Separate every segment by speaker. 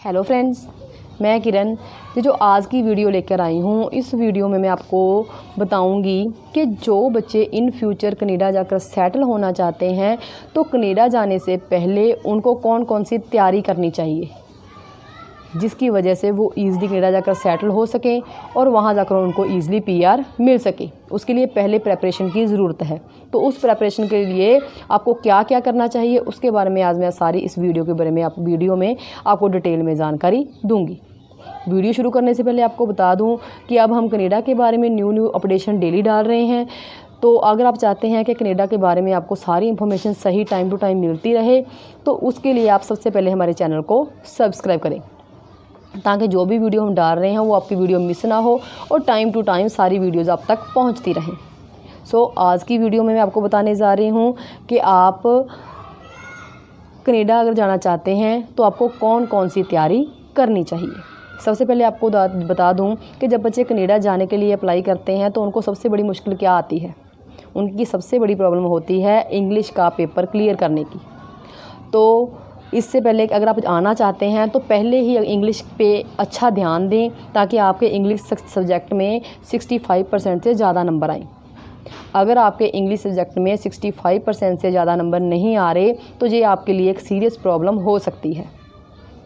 Speaker 1: Hello friends, मैं किरण। ये जो आज की वीडियो लेकर आई हूँ, इस वीडियो में मैं आपको बताऊँगी कि जो बच्चे इन फ्यूचर कनाडा जाकर सेटल होना चाहते हैं तो कनाडा जाने से पहले उनको कौन कौन सी तैयारी करनी चाहिए, जिसकी वजह से वो ईज़िली कनाडा जाकर सेटल हो सकें और वहाँ जाकर उनको ईज़िली पीआर मिल सके। उसके लिए पहले प्रेपरेशन की ज़रूरत है। तो उस प्रेपरेशन के लिए आपको क्या क्या करना चाहिए, उसके बारे में आज मैं सारी इस वीडियो के बारे में वीडियो में आपको डिटेल में जानकारी दूंगी। वीडियो शुरू करने से पहले आपको बता दूं कि अब हम कनाडा के बारे में न्यू अपडेशन डेली डाल रहे हैं। तो अगर आप चाहते हैं कि कनाडा के बारे में आपको सारी इन्फॉर्मेशन सही टाइम टू टाइम मिलती रहे, तो उसके लिए आप सबसे पहले हमारे चैनल को सब्सक्राइब करें, ताकि जो भी वीडियो हम डाल रहे हैं वो आपकी वीडियो मिस ना हो और टाइम टू टाइम सारी वीडियोज़ आप तक पहुंचती रहें। आज की वीडियो में मैं आपको बताने जा रही हूं कि आप कनाडा अगर जाना चाहते हैं तो आपको कौन कौन सी तैयारी करनी चाहिए। सबसे पहले आपको बता दूं कि जब बच्चे कनाडा जाने के लिए अप्लाई करते हैं तो उनको सबसे बड़ी मुश्किल क्या आती है। उनकी सबसे बड़ी प्रॉब्लम होती है इंग्लिश का पेपर क्लियर करने की। तो इससे पहले अगर आप आना चाहते हैं तो पहले ही इंग्लिश पे अच्छा ध्यान दें, ताकि आपके इंग्लिश सब्जेक्ट में 65% से ज़्यादा नंबर आएँ। अगर आपके इंग्लिश सब्जेक्ट में 65% से ज़्यादा नंबर नहीं आ रहे तो ये आपके लिए एक सीरियस प्रॉब्लम हो सकती है।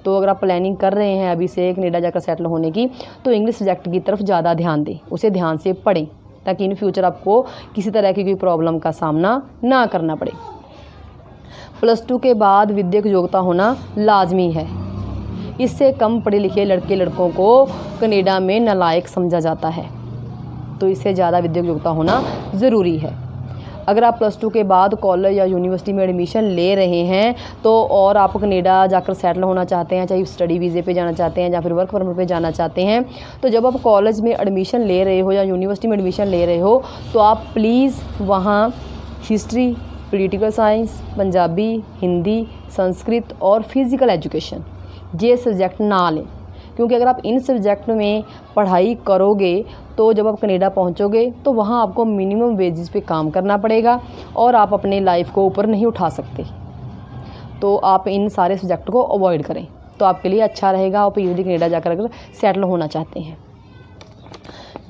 Speaker 1: तो अगर आप प्लानिंग कर रहे हैं अभी से कनाडा जाकर सेटल होने की, तो इंग्लिश सब्जेक्ट की तरफ ज़्यादा ध्यान दें, उसे ध्यान से पढ़ें, ताकि इन फ्यूचर आपको किसी तरह की कोई प्रॉब्लम का सामना ना करना पड़े। +2 के बाद विद्यक योग्यता होना लाजमी है। इससे कम पढ़े लिखे लड़कों को कनाडा में नालायक समझा जाता है, तो इससे ज़्यादा विद्यक योग्यता होना ज़रूरी है। अगर आप +2 के बाद कॉलेज या यूनिवर्सिटी में एडमिशन ले रहे हैं तो और आप कनाडा जाकर सेटल होना चाहते हैं, चाहे स्टडी वीज़े पे जाना चाहते हैं या फिर वर्क परमिट पे जाना चाहते हैं, तो जब आप कॉलेज में एडमिशन ले रहे हो या यूनिवर्सिटी में एडमिशन ले रहे हो तो आप प्लीज़ वहाँ history, political science, Punjabi, Hindi, Sanskrit और फिज़िकल एजुकेशन ये सब्जेक्ट ना लें। क्योंकि अगर आप इन सब्जेक्ट में पढ़ाई करोगे तो जब आप कनाडा पहुंचोगे तो वहां आपको मिनिमम वेजेस पे काम करना पड़ेगा और आप अपने लाइफ को ऊपर नहीं उठा सकते। तो आप इन सारे सब्जेक्ट को अवॉइड करें, तो आपके लिए अच्छा रहेगा। आप ईज़िली कनाडा जाकर अगर सेटल होना चाहते हैं।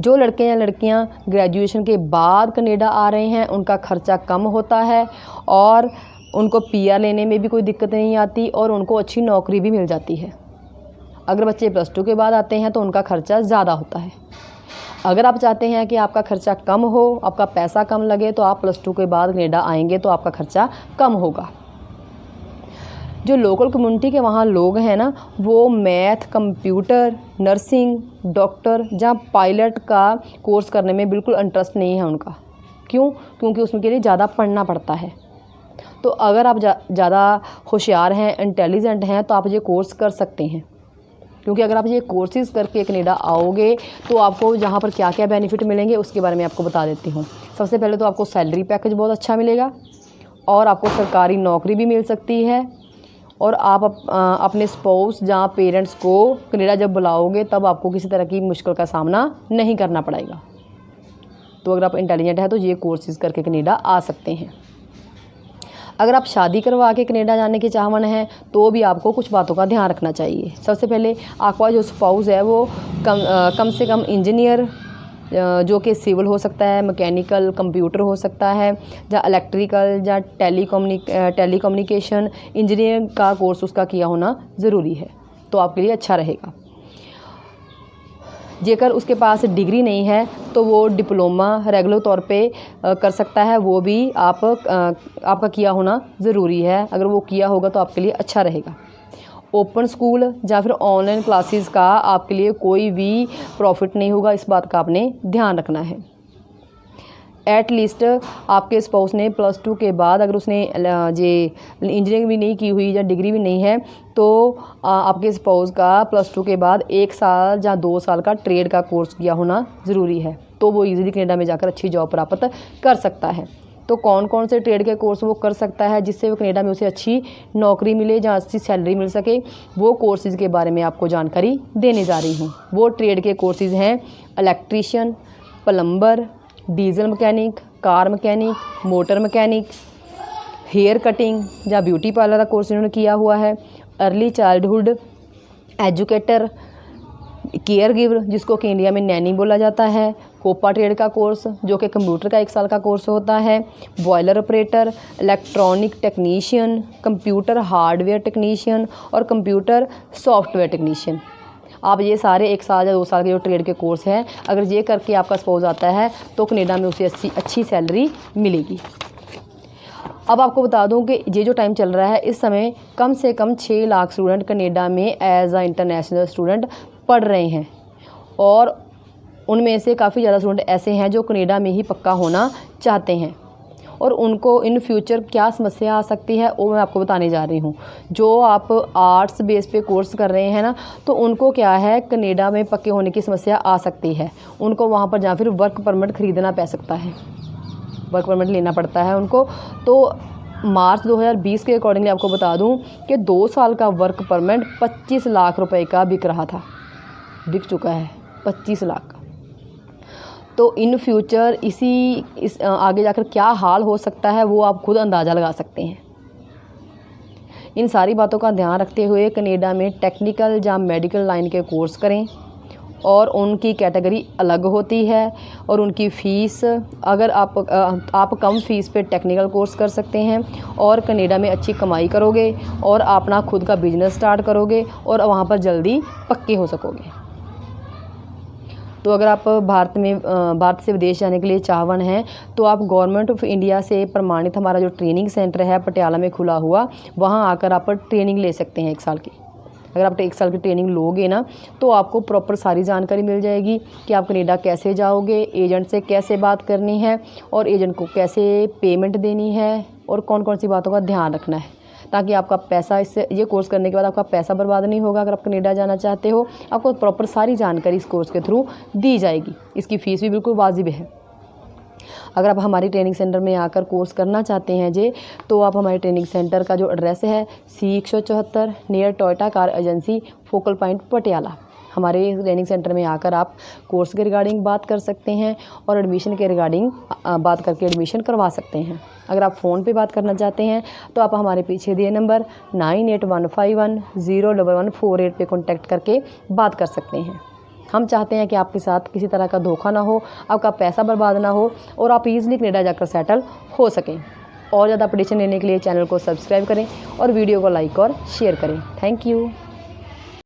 Speaker 1: जो लड़के या लड़कियां ग्रेजुएशन के बाद कनाडा आ रहे हैं उनका खर्चा कम होता है और उनको पीआर लेने में भी कोई दिक्कत नहीं आती और उनको अच्छी नौकरी भी मिल जाती है। अगर बच्चे +2 के बाद आते हैं तो उनका खर्चा ज़्यादा होता है। अगर आप चाहते हैं कि आपका खर्चा कम हो, आपका पैसा कम लगे, तो आप +2 के बाद कनाडा आएंगे तो आपका खर्चा कम होगा। जो लोकल कम्युनिटी के वहाँ लोग हैं ना, वो मैथ, कंप्यूटर, नर्सिंग, डॉक्टर या पायलट का कोर्स करने में बिल्कुल इंटरेस्ट नहीं है उनका। क्यों? क्योंकि उसके लिए ज़्यादा पढ़ना पड़ता है। तो अगर आप ज़्यादा होशियार हैं, इंटेलिजेंट हैं, तो आप ये कोर्स कर सकते हैं। क्योंकि अगर आप ये कोर्सेज़ करके कनाडा आओगे तो आपको यहाँ पर क्या क्या बेनिफिट मिलेंगे उसके बारे में आपको बता देती हूँ। सबसे पहले तो आपको सैलरी पैकेज बहुत अच्छा मिलेगा और आपको सरकारी नौकरी भी मिल सकती है। और आप अपने स्पाउस या पेरेंट्स को कनाडा जब बुलाओगे तब आपको किसी तरह की मुश्किल का सामना नहीं करना पड़ेगा। तो अगर आप इंटेलिजेंट हैं तो ये कोर्सेज़ करके कनाडा आ सकते हैं। अगर आप शादी करवा के कनाडा जाने के चाहवान हैं तो भी आपको कुछ बातों का ध्यान रखना चाहिए। सबसे पहले आपका जो स्पाउस है वो कम से कम इंजीनियर, जो कि सिविल हो सकता है, मैकेनिकल, कंप्यूटर हो सकता है, या इलेक्ट्रिकल या टेलीकम्युनिकेशन इंजीनियरिंग का कोर्स उसका किया होना ज़रूरी है, तो आपके लिए अच्छा रहेगा। जेकर उसके पास डिग्री नहीं है तो वो डिप्लोमा रेगुलर तौर पे कर सकता है, वो भी आपका किया होना ज़रूरी है। अगर वो किया होगा तो आपके लिए अच्छा रहेगा। ओपन स्कूल या फिर ऑनलाइन क्लासेस का आपके लिए कोई भी प्रॉफिट नहीं होगा, इस बात का आपने ध्यान रखना है। एटलीस्ट आपके स्पाउस ने +2 के बाद अगर उसने ये इंजीनियरिंग भी नहीं की हुई या डिग्री भी नहीं है तो आपके स्पाउस का +2 के बाद 1 साल या 2 साल का ट्रेड का कोर्स किया होना ज़रूरी है, तो वो ईज़िली कनाडा में जाकर अच्छी जॉब प्राप्त कर सकता है। तो कौन कौन से ट्रेड के कोर्स वो कर सकता है जिससे वो कनाडा में उसे अच्छी नौकरी मिले, जहाँ अच्छी सैलरी मिल सके, वो कोर्सेज़ के बारे में आपको जानकारी देने जा रही हूँ। वो ट्रेड के कोर्सेज़ हैं electrician, plumber, diesel mechanic, car mechanic, motor mechanic, hair cutting या ब्यूटी पार्लर का कोर्स इन्होंने किया हुआ है, early childhood educator, care giver जिसको कि इंडिया में नैनी बोला जाता है, कोपा ट्रेड का कोर्स जो कि कंप्यूटर का 1 साल का कोर्स होता है, boiler operator, electronic technician, computer hardware technician और कंप्यूटर सॉफ्टवेयर टेक्नीशियन। आप ये सारे 1 साल या 2 साल के जो ट्रेड के कोर्स हैं, अगर ये करके आपका स्पाउस आता है तो कनाडा में उसे अच्छी सैलरी मिलेगी। अब आपको बता दूं कि ये जो टाइम चल रहा है इस समय कम से कम 6 लाख स्टूडेंट कनाडा में एज अ इंटरनेशनल स्टूडेंट पढ़ रहे हैं और उनमें से काफ़ी ज़्यादा स्टूडेंट ऐसे हैं जो कनाडा में ही पक्का होना चाहते हैं और उनको इन फ्यूचर क्या समस्या आ सकती है वो मैं आपको बताने जा रही हूँ। जो आप आर्ट्स बेस पे कोर्स कर रहे हैं ना, तो उनको क्या है कनाडा में पक्के होने की समस्या आ सकती है। उनको वहाँ पर या फिर वर्क परमिट ख़रीदना पड़ सकता है, वर्क परमिट लेना पड़ता है उनको। तो मार्च 2020 के अकॉर्डिंगली आपको बता दूं कि 2 साल का वर्क परमिट 25 लाख रुपए का बिक रहा था, बिक चुका है 25 लाख का। तो इन फ्यूचर इस आगे जाकर क्या हाल हो सकता है वो आप खुद अंदाज़ा लगा सकते हैं। इन सारी बातों का ध्यान रखते हुए कनाडा में टेक्निकल या मेडिकल लाइन के कोर्स करें और उनकी कैटेगरी अलग होती है और उनकी फ़ीस अगर आप कम फ़ीस पे टेक्निकल कोर्स कर सकते हैं और कनाडा में अच्छी कमाई करोगे और अपना खुद का बिजनेस स्टार्ट करोगे और वहाँ पर जल्दी पक्के हो सकोगे। तो अगर आप भारत से विदेश जाने के लिए चाहवान हैं तो आप गवर्नमेंट ऑफ इंडिया से प्रमाणित हमारा जो ट्रेनिंग सेंटर है पटियाला में खुला हुआ, वहाँ आकर आप ट्रेनिंग ले सकते हैं 1 साल की। अगर आप 1 साल की ट्रेनिंग लोगे ना तो आपको प्रॉपर सारी जानकारी मिल जाएगी कि आप कनाडा कैसे जाओगे, एजेंट से कैसे बात करनी है और एजेंट को कैसे पेमेंट देनी है और कौन कौन सी बातों का ध्यान रखना है, ताकि आपका पैसा इससे ये कोर्स करने के बाद आपका पैसा बर्बाद नहीं होगा। अगर आप कनाडा जाना चाहते हो आपको प्रॉपर सारी जानकारी इस कोर्स के थ्रू दी जाएगी। इसकी फ़ीस भी बिल्कुल वाजिब है। अगर आप हमारी ट्रेनिंग सेंटर में आकर कोर्स करना चाहते हैं जे तो आप हमारे ट्रेनिंग सेंटर का जो एड्रेस है C174 near Toyota car agency focal point Patiala, हमारे ट्रेनिंग सेंटर में आकर आप कोर्स के रिगार्डिंग बात कर सकते हैं और एडमिशन के रिगार्डिंग बात करके एडमिशन करवा सकते हैं। अगर आप फ़ोन पे बात करना चाहते हैं तो आप हमारे पीछे दिए नंबर 9815101148 पे कॉन्टैक्ट करके बात कर सकते हैं। हम चाहते हैं कि आपके साथ किसी तरह का धोखा ना हो, आपका पैसा बर्बाद ना हो और आप ईज़िली कनाडा जाकर सेटल हो सकें। और ज़्यादा अपडेशन लेने के लिए चैनल को सब्सक्राइब करें और वीडियो को लाइक और शेयर करें। Thank you.